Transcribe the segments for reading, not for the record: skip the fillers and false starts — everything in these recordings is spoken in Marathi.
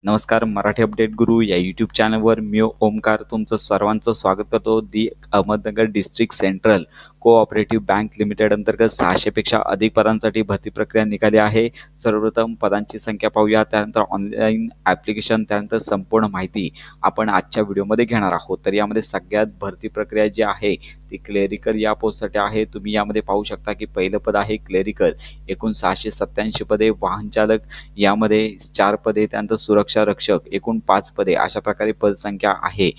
नमस्कार. मराठी अपडेट गुरु या यूट्यूब चॅनलवर मी ओमकार तुमचं सर्वांचं स्वागत करतो. Ahmednagar district central cooperative bank limited अंतर्गत 600 पेक्षा अधिक पदांसाठी भरती प्रक्रिया निघाली आहे. सर्वप्रथम पदांची संख्या पाहूया, त्यानंतर ऑनलाईन ॲप्लिकेशन, त्यानंतर संपूर्ण माहिती आपण आजच्या व्हिडिओमध्ये घेणार आहोत. तर यामध्ये सगळ्यात भरती प्रक्रिया जी आहे ती क्लेरिकल या पोस्टसाठी आहे. तुम्ही यामध्ये पाहू शकता की पहिलं पद आहे क्लेरिकल, एकूण 687 पदे. वाहन चालक यामध्ये 4 पदे, त्यानंतर सुरक्षा रक्षक एकूण 5 पदे. अशा प्रकारे पदसंख्या आहे.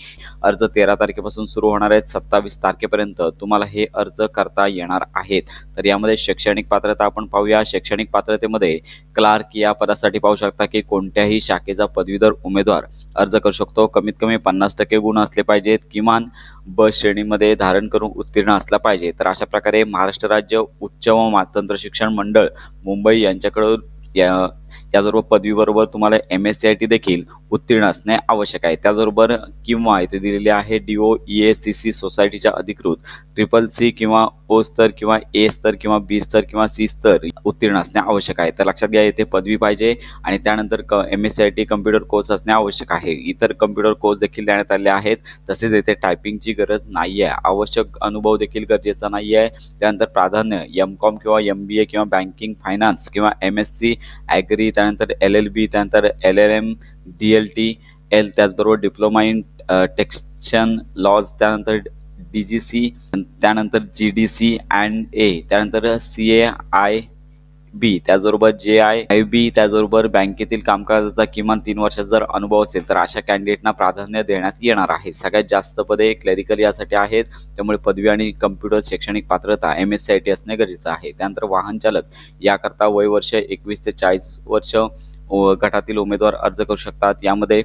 अर्ज 13 तारखेपासून सुरू होणार आहेत. 27 तारखेपर्यंत तुम्हाला हे अर्ज करता येणार आहेत. तर यामध्ये शैक्षणिक पात्रता आपण पाहूया. शैक्षणिक पात्रतेमध्ये क्लार्क या पदासाठी पाहू शकता की कोणत्याही शाखेचा पदवीधर उमेदवार अर्ज करू शकतो. कमीत कमी 50% गुण असले पाहिजेत. किमान ब श्रेणीमध्ये धारण करून उत्तीर्ण असला पाहिजे. तर अशा प्रकारे महाराष्ट्र राज्य उच्च व तंत्र शिक्षण मंडळ मुंबई यांच्याकडून याचबरोबर पदवीबरोबर तुम्हाला MSCIT देखील उत्तीर्ण असणे आवश्यक आहे. त्याचबरोबर किंवा इथे दिलेले आहे DOEACC सोसायटीच्या अधिकृत CCC किंवा O स्तर किंवा A स्तर किंवा B स्तर किंवा C स्तर उत्तीर्ण असणे आवश्यक आहे. तर लक्षात घ्या, येथे पदवी पाहिजे आणि त्यानंतर MSCIT कम्प्युटर कोर्स असणे आवश्यक आहे. इतर कम्प्युटर कोर्स देखील देण्यात आले आहेत. तसेच येथे टायपिंगची गरज नाही आहे. आवश्यक अनुभव देखील गरजेचा नाही आहे. त्यानंतर प्राधान्य MCOM किंवा MBA किंवा बँकिंग फायनान्स किंवा MSc ॲग्री, त्यानंतर LLB, त्यानंतर LLM, DLTL, त्याचबरोबर डिप्लोमा इन टेक्स्टन लॉज, त्यानंतर DGC, त्यानंतर GDC अँड A, त्यानंतर CAIB, त्याचबरोबर JIIB, त्याचबरोबर बँकेतील कामकाजाचा किमान 3 वर्षाचा जर अनुभव असेल तर अशा कॅन्डिडेटना प्राधान्य देण्यात येणार आहे. सगळ्यात जास्त पदे क्लेरिकल यासाठी आहेत. त्यामुळे पदवी आणि कम्प्युटर शैक्षणिक पात्रता MSCIT असणे गरजेचं आहे. त्यानंतर वाहन चालक याकरता वय वर्ष 21 ते 40 वर्ष गटातील उमेदवार अर्ज करू शकतात. यामध्ये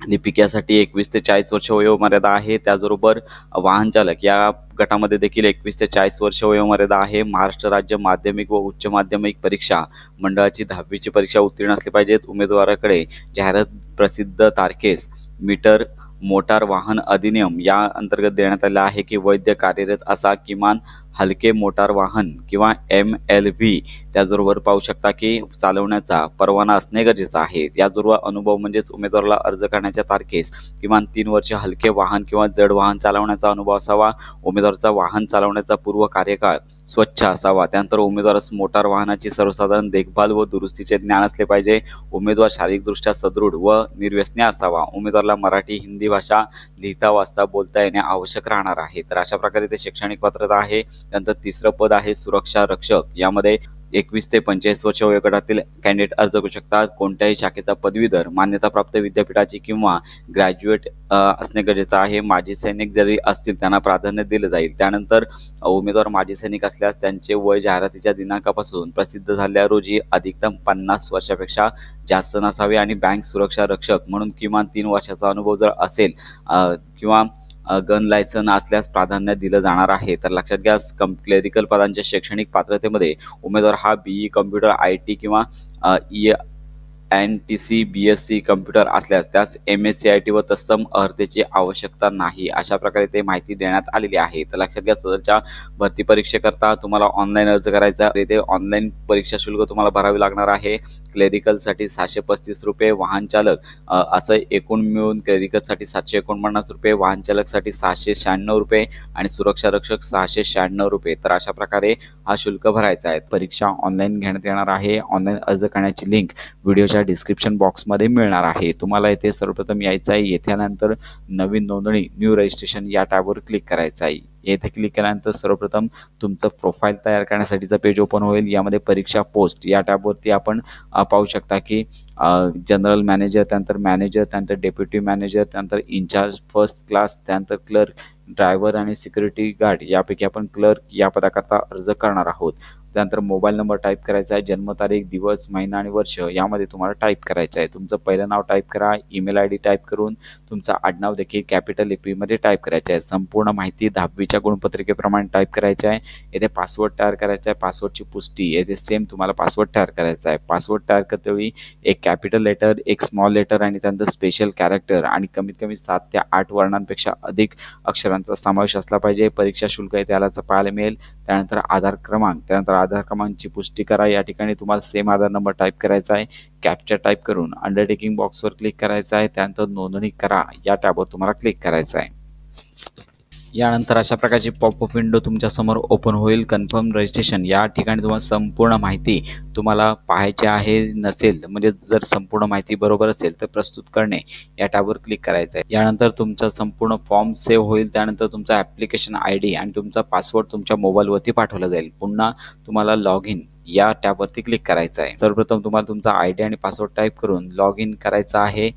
लिपिकासाठी 21 ते 40 वर्ष वयोमर्यादा आहे. त्याचबरोबर वाहन चालक या गटामध्ये देखील 21 ते 40 वर्ष वयोमर्यादा आहे. महाराष्ट्र राज्य माध्यमिक व उच्च माध्यमिक परीक्षा मंडळाची 10वीची परीक्षा उत्तीर्ण असली पाहिजेत. उमेदवाराकडे जाहिरात प्रसिद्ध तारखेस मीटर मोटार वाहन अधिनियम या अंतर्गत देण्यात आले आहे की वैध कार्यरत असा किमान हलके मोटार वाहन किंवा MLV, त्याचबरोबर पाहू शकता की चालवण्याचा परवाना असणे गरजेचं आहे. याचबरोबर अनुभव म्हणजेच उमेदवाराला अर्ज करण्याच्या तारखेस किमान 3 वर्ष हलके वाहन किंवा जड वाहन चालवण्याचा अनुभव असावा. उमेदवाराचा वाहन चालवण्याचा पूर्व कार्यकाळ स्वच्छ असावा. त्यानंतर उमेदवारास मोटार वाहनाची सर्वसाधारण देखभाल व दुरुस्तीचे ज्ञान असले पाहिजे. उमेदवार शारीरिकदृष्ट्या सदृढ व निर्व्यसनी असावा. उमेदवाराला मराठी हिंदी भाषा लिहिता वाचता बोलता येणे आवश्यक राहणार आहे. तर अशा प्रकारे ते शैक्षणिक पात्रता आहे. त्यानंतर तिसरं पद आहे सुरक्षा रक्षक. यामध्ये 21 ते 45 वर्ष वयोगटातील कॅन्डिडेट अर्ज करू शकतात. कोणत्याही शाखेचा पदवीधर मान्यताप्राप्त विद्यापीठाची किंवा ग्रॅज्युएट असणे गरजेचं आहे. माजी सैनिक जरी असतील त्यांना प्राधान्य दिलं जाईल. त्यानंतर उमेदवार माजी सैनिक असल्यास त्यांचे वय जाहिरातीच्या दिनांकापासून प्रसिद्ध झाल्या रोजी अधिकतम 50 वर्षापेक्षा जास्त नसावे आणि बँक सुरक्षा रक्षक म्हणून किमान 3 वर्षाचा अनुभव जर असेल किंवा गन लायसन असल्यास प्राधान्य दिलं जाणार आहे. तर लक्षात घ्या, क्लेरिकल पदांच्या शैक्षणिक पात्रतेमध्ये उमेदवार हा BE कम्प्युटर IT किंवा NTC BSc कम्प्युटर असल्यास त्यास MSCIT व तत्सम अर्हतेची आवश्यकता नाही. अशा प्रकारे ते माहिती देण्यात आलेली आहे. तर लक्षात घ्या, सदरच्या भरती परीक्षेकरता तुम्हाला ऑनलाईन अर्ज करायचा. ते ऑनलाईन परीक्षा शुल्क तुम्हाला भरावे लागणार आहे. क्लेरिकलसाठी 635 रुपये, वाहन चालक असं एकूण मिळून क्लेरिकलसाठी 749 रुपये, वाहन चालकसाठी 696 रुपये आणि सुरक्षा रक्षक 696 रुपये. तर अशा प्रकारे हा शुल्क भरायचा आहे. परीक्षा ऑनलाईन घेण्यात येणार आहे. ऑनलाईन अर्ज करण्याची लिंक व्हिडिओच्या डिस्क्रिप्शन बॉक्समध्ये मिळणार आहे. तुम्हाला येथे सर्वप्रथम यायचं आहे. येथे आल्यानंतर नवीन नोंदणी न्यू रजिस्ट्रेशन या टॅबवर क्लिक करायचं आहे. येथे क्लिक केल्यानंतर सर्वप्रथम तुमचं प्रोफाईल तयार करण्यासाठीचं पेज ओपन होईल. यामध्ये परीक्षा पोस्ट या टॅबवरती आपण पाहू शकता की जनरल मॅनेजर, त्यानंतर डेप्युटी मॅनेजर, त्यानंतर इन्चार्ज फर्स्ट क्लास, त्यानंतर क्लर्क, ड्रायव्हर आणि सिक्युरिटी गार्ड यापैकी आपण क्लर्क या पदाकरता अर्ज करणार आहोत. त्यानंतर मोबाईल नंबर टाईप करायचा आहे. जन्मतारीख, दिवस, महिना आणि वर्ष यामध्ये तुम्हाला टाईप करायचं आहे. तुमचं पहिलं नाव टाईप करा. ईमेल ID टाईप करून तुमचं आडनाव देखील कॅपिटल लिपीमध्ये टाईप करायचं आहे. संपूर्ण माहिती 10वीच्या गुणपत्रिकेप्रमाणे टाईप करायची आहे. येथे पासवर्ड तयार करायचा आहे. पासवर्डची पुष्टी येथे सेम तुम्हाला पासवर्ड तयार करायचा आहे. पासवर्ड तयार करतेवेळी एक कॅपिटल लेटर, एक स्मॉल लेटर आणि त्यानंतर स्पेशल कॅरेक्टर आणि कमीत कमी 7 ते 8 वर्णांपेक्षा अधिक अक्षरांचा समावेश असला पाहिजे. परीक्षा शुल्क येथे आल्याचं पाहायला मिळेल. त्यानंतर आधार क्रमांक, त्यानंतर आधार क्रमांकची पुष्टी करा. या ठिकाणी तुम्हाला सेम आधार नंबर टाईप करायचा आहे. कॅप्चा टाईप करून अंडरटेकिंग बॉक्सवर क्लिक करायचं आहे. त्यानंतर नोंदणी करा या टॅबवर तुम्हाला क्लिक करायचं आहे. यानंतर अशा प्रकारची पॉपअप विंडो तुमच्यासमोर ओपन होईल. कन्फर्म रजिस्ट्रेशन या ठिकाणी तुम्हाला संपूर्ण माहिती तुम्हाला पाहायची आहे. नसेल म्हणजे जर संपूर्ण माहिती बरोबर असेल तर प्रस्तुत करणे या टॅबवर क्लिक करायचं आहे. यानंतर तुमचा संपूर्ण फॉर्म सेव्ह होईल. त्यानंतर तुमचा ॲप्लिकेशन ID आणि तुमचा पासवर्ड तुमच्या मोबाईलवरती पाठवला जाईल. पुन्हा तुम्हाला लॉग इन या टॅबवरती क्लिक करायचं आहे. सर्वप्रथम तुम्हाला तुमचा ID आणि पासवर्ड टाईप करून लॉग इन करायचं आहे.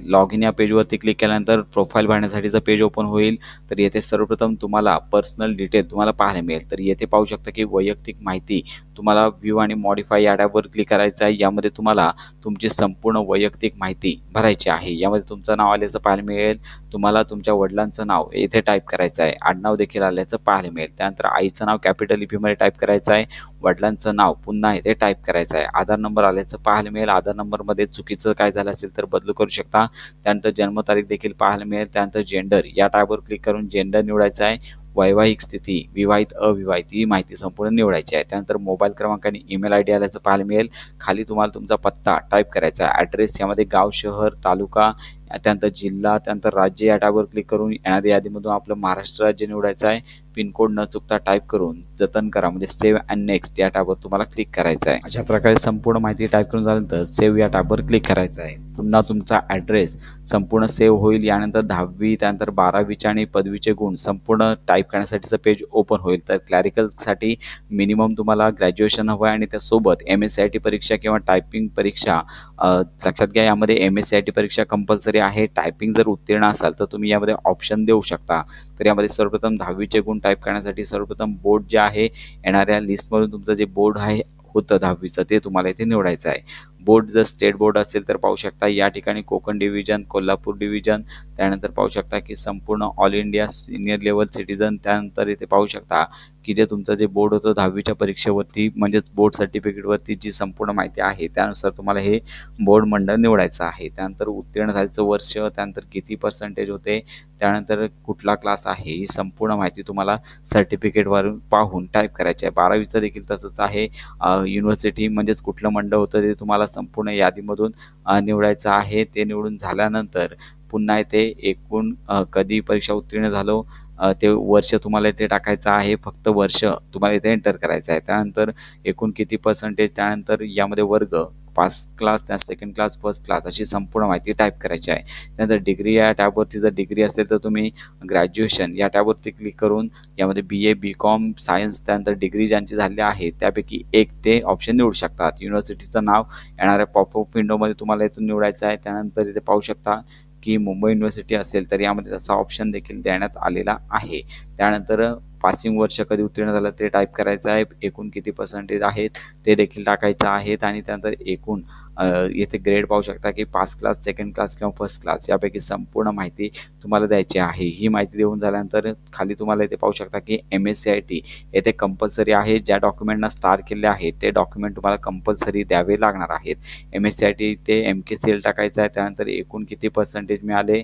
लॉग इन या पेजवरती क्लिक केल्यानंतर प्रोफाईल भरण्यासाठीचं पेज ओपन होईल. तर येथे सर्वप्रथम तुम्हाला पर्सनल डिटेल तुम्हाला पाहायला मिळेल. तर येथे पाहू शकता की वैयक्तिक माहिती तुम्हाला व्ह्यू आणि मॉडिफाय या टॅबवर क्लिक करायचं आहे. यामध्ये तुम्हाला तुमची संपूर्ण वैयक्तिक माहिती भरायची आहे. यामध्ये तुमचं नाव आल्याचं पाहायला मिळेल. तुम्हाला तुमच्या वडिलांचं नाव येथे टाईप करायचं आहे. आडनाव देखील आल्याचं पाहायला मिळेल. त्यानंतर आईचं नाव कॅपिटल लिपीमध्ये टाईप करायचं आहे. वडिलांचं नाव पुन्हा येथे टाईप करायचं आहे. आधार नंबर आल्याचं पाहायला मिळेल. आधार नंबरमध्ये चुकीचं काय झालं असेल तर बदलू करू शकता. त्यानंतर जन्मतारीख देखील पाहायला मिळेल. त्यानंतर जेंडर या टॅबवर क्लिक करून जेंडर निवडायचं आहे. वैवाहिक स्थिती विवाहित अविवाहित ही माहिती संपूर्ण निवडायची आहे. त्यानंतर मोबाईल क्रमांक आणि ईमेल ID आल्याचं पाहायला मिळेल. खाली तुम्हाला तुमचा पत्ता टाईप करायचा आहे. ॲड्रेस यामध्ये गाव, शहर, तालुका, त्यानंतर जिल्हा, त्यानंतर राज्य या टॅबवर क्लिक करून येणाऱ्या यादीमधून आपलं महाराष्ट्र राज्य निवडायचं आहे. पिनकोड न चुकता टाईप करून जतन करा म्हणजे सेव्ह अँड नेक्स्ट या टॅबवर तुम्हाला क्लिक करायचं आहे. अशा प्रकारे संपूर्ण माहिती टाईप करून झाल्यानंतर सेव्ह या टॅबवर क्लिक करायचं आहे. पुन्हा तुमचा ॲड्रेस संपूर्ण सेव्ह होईल. यानंतर 10वी त्यानंतर 12वीचे आणि पदवीचे गुण संपूर्ण टाईप करण्यासाठीचं पेज ओपन होईल. तर क्लॅरिकलसाठी मिनिमम तुम्हाला ग्रॅज्युएशन हवं आहे आणि त्यासोबत MSCIT परीक्षा किंवा टायपिंग परीक्षा लक्षात घ्या. यामध्ये MSCIT परीक्षा कंपल्सरी आहे. टायपिंग जर उत्तीर्ण असाल तर तुम्ही यामध्ये ऑप्शन देऊ शकता. तर यामध्ये सर्वप्रथम 10वीचे गुण टाईप करण्यासाठी सर्वप्रथम बोर्ड जे आहे येणाऱ्या लिस्टमधून तुमचं जे बोर्ड आहे होतं 10वीचं ते तुम्हाला इथे निवडायचं आहे. बोर्ड जर स्टेट बोर्ड असेल तर पाहू शकता या ठिकाणी कोकण डिव्हिजन, कोल्हापूर डिव्हिजन, त्यानंतर पाहू शकता की संपूर्ण all India senior level citizen. त्यानंतर इथे पाहू शकता की जे तुमचं जे बोर्ड होतं 10वीच्या परीक्षेवरती म्हणजेच बोर्ड सर्टिफिकेटवरती जी संपूर्ण माहिती आहे त्यानुसार तुम्हाला हे बोर्ड मंडळ निवडायचं आहे. त्यानंतर उत्तीर्ण झाल्याचं वर्ष, त्यानंतर किती पर्सेंटेज होते, त्यानंतर कुठला क्लास आहे ही संपूर्ण माहिती तुम्हाला सर्टिफिकेटवरून पाहून टाईप करायची आहे. 12वीचं देखील तसंच आहे. युनिव्हर्सिटी म्हणजेच कुठलं मंडळ होतं ते तुम्हाला संपूर्ण यादीमधून निवडायचं आहे. ते निवडून झाल्यानंतर पुन्हा इथे एकूण कधी परीक्षा उत्तीर्ण झालो ते वर्ष तुम्हाला इथे टाकायचं आहे. फक्त वर्ष तुम्हाला इथे एंटर करायचं आहे. त्यानंतर एकूण किती पर्सेंटेज, त्यानंतर यामध्ये वर्ग, पास क्लास, त्या सेकंड क्लास, फर्स्ट क्लास अशी संपूर्ण माहिती टाईप करायची आहे. त्यानंतर डिग्री या टॅबवरती जर डिग्री असेल तर तुम्ही ग्रॅज्युएशन या टॅबवरती क्लिक करून यामध्ये BA, BCom, सायन्स त्यानंतर डिग्री ज्यांची झाली आहे त्यापैकी एक ते ऑप्शन निवडू शकतात. युनिव्हर्सिटीचं नाव येणाऱ्या पॉपअप विंडोमध्ये तुम्हाला इथून निवडायचं आहे. त्यानंतर इथे पाहू शकता की मुंबई युनिव्हर्सिटी असेल तर यामध्ये तसा ऑप्शन देखील देण्यात आलेला आहे. त्यानंतर पासिंग वर्ष कधी उत्तीर्ण झालं ते टाईप करायचं आहे. एकूण किती पर्सेंटेज आहेत ते देखील टाकायचं आहेत. आणि त्यानंतर एकूण येथे ग्रेड पाहू शकता की पास क्लास, सेकंड क्लास किंवा फर्स्ट क्लास यापैकी संपूर्ण माहिती तुम्हाला द्यायची आहे. ही माहिती देऊन झाल्यानंतर खाली तुम्हाला इथे पाहू शकता की MSCIT येथे कंपल्सरी आहे. ज्या डॉक्युमेंटना स्टार केले आहे ते डॉक्युमेंट तुम्हाला कंपल्सरी द्यावे लागणार आहेत. MSCIT ते MKCL टाकायचं आहे. त्यानंतर एकूण किती पर्सेंटेज मिळाले,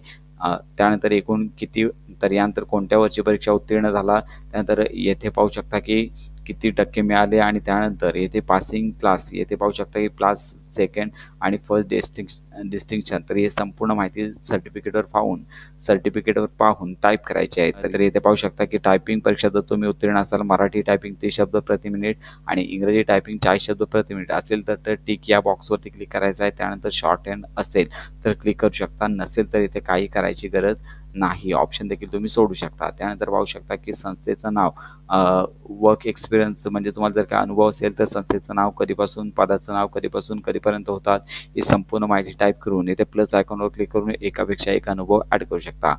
त्यानंतर एकूण किती, तर यानंतर कोणत्या वर्षी परीक्षा उत्तीर्ण झाला, त्यानंतर येथे पाहू शकता की किती टक्के मिळाले आणि त्यानंतर येथे पासिंग क्लास येथे पाहू शकता की क्लास सेकंड आणि फर्स्ट डिस्टिंक्शन. तर हे संपूर्ण माहिती सर्टिफिकेटवर पाहून टाईप करायची आहे. तर येथे पाहू शकता की टायपिंग परीक्षा जर तुम्ही उत्तीर्ण असाल, मराठी टायपिंग 30 शब्द प्रति मिनिट आणि इंग्रजी टायपिंग 40 शब्द प्रति मिनिट असेल तर टिक या बॉक्सवरती क्लिक करायचं आहे. त्यानंतर शॉर्ट हँड असेल तर क्लिक करू शकता, नसेल तर इथे काही करायची गरज नाही, ऑप्शन देखील तुम्ही सोडू शकता. त्यानंतर पाहू शकता की संस्थेचं नाव, वर्क एक्सपिरियन्स म्हणजे तुम्हाला जर काय अनुभव असेल तर संस्थेचं नाव कधीपासून, पदाचं नाव कधीपासून कधीपर्यंत होतात ही संपूर्ण माहिती टाईप करून इथे प्लस आयकॉनवर क्लिक करून एकापेक्षा एक अनुभव ॲड करू शकता.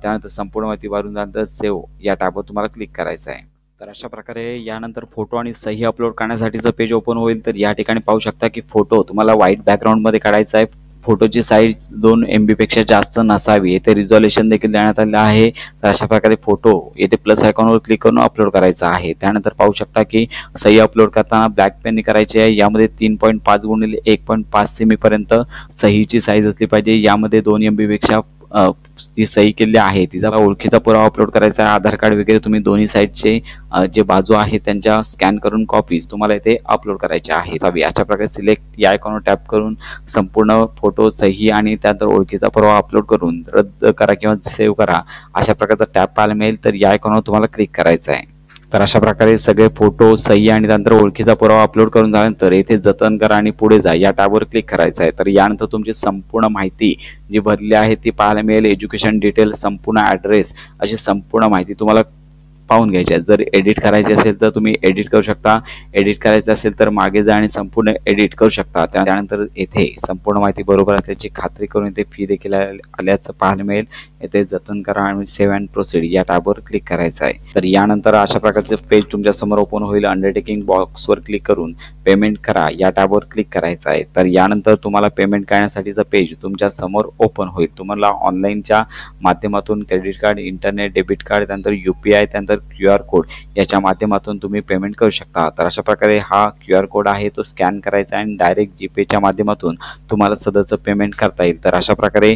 त्यानंतर संपूर्ण माहिती भरून झाल्यानंतर सेव्ह या टॅबवर तुम्हाला क्लिक करायचं आहे. तर अशा प्रकारे यानंतर फोटो आणि सही अपलोड करण्यासाठीचं पेज ओपन होईल. तर या ठिकाणी पाहू शकता की फोटो तुम्हाला व्हाईट बॅकग्राऊंडमध्ये काढायचा आहे. फोटोची साईज 2 MB पेक्षा जास्त नसावी. येथे रिझॉल्युशन देखील देण्यात आलेलं आहे. तर अशा प्रकारे फोटो येथे प्लस आयकॉनवर क्लिक करून अपलोड करायचा आहे. त्यानंतर पाहू शकता की सही अपलोड करताना ब्लॅक पेनने करायची आहे. यामध्ये 3.5 गुणिले 1.5 सेमी पर्यंत सहीची साईज असली पाहिजे. यामध्ये 2 MB पेक्षा जी सही केलेली आहे तिचा ओळखीचा पुरावा अपलोड करायचा आहे. आधार कार्ड वगैरे तुम्ही दोन्ही साईडचे जे बाजू आहे त्यांच्या स्कॅन करून कॉपीज तुम्हाला इथे अपलोड करायच्या आहेत. अशा प्रकारे सिलेक्ट या आयकॉनवर टॅप करून संपूर्ण फोटो, सही आणि त्यानंतर ओळखीचा पुरावा अपलोड करून रद्द करा किंवा सेव्ह करा अशा प्रकारचा टॅब पाहायला मिळेल. तर या आयकॉनवर तुम्हाला क्लिक करायचं आहे. तर अशा प्रकारे सगळे फोटो, सही आणि त्यानंतर ओळखीचा पुरावा अपलोड करून झाल्यानंतर येथे जतन करा आणि पुढे जा या टॅबवर क्लिक करायचं आहे. तर यानंतर तुमची संपूर्ण माहिती जी भरली आहे ती पाहायला मिळेल. एज्युकेशन डिटेल, संपूर्ण ॲड्रेस अशी संपूर्ण माहिती तुम्हाला पाहून घ्यायची आहे. जर एडिट करायची असेल तर तुम्ही एडिट करू शकता. एडिट करायचं असेल तर मागे जा आणि संपूर्ण एडिट करू शकता. त्यानंतर येथे संपूर्ण माहिती बरोबर असल्याची खात्री करून इथे फी देखील आल्याचं पाहायला मिळेल. येथे जतन करा आणि सेव्ह अँड प्रोसीड या टॅबवर क्लिक करायचं आहे. तर यानंतर अशा प्रकारचे पेज तुमच्या समोर ओपन होईल. अंडरटेकिंग बॉक्सवर क्लिक करून पेमेंट करा या टॅबवर क्लिक करायचं आहे. तर यानंतर तुम्हाला पेमेंट करण्यासाठीचं पेज तुमच्या समोर ओपन होईल. तुम्हाला ऑनलाईनच्या माध्यमातून credit card, internet, debit card, त्यानंतर UPI, त्यानंतर QR कोड याच्या माध्यमातून तुम्ही पेमेंट करू शकता. तर अशा प्रकारे हा QR कोड आहे तो स्कॅन करायचा आणि डायरेक्ट जीपेच्या माध्यमातून तुम्हाला सदरचं पेमेंट करता येईल. तर अशा प्रकारे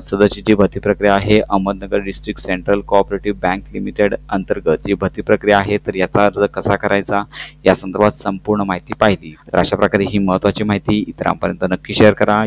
सदरची जी भरती प्रक्रिया आहे Ahmednagar district central cooperative bank limited अंतर्गत जी भरती प्रक्रिया आहे तर याचा अर्ज कसा करायचा या संदर्भात संपूर्ण माहिती पाहिली. तर अशा प्रकारे ही महत्त्वाची माहिती इतरांपर्यंत नक्की शेअर करा.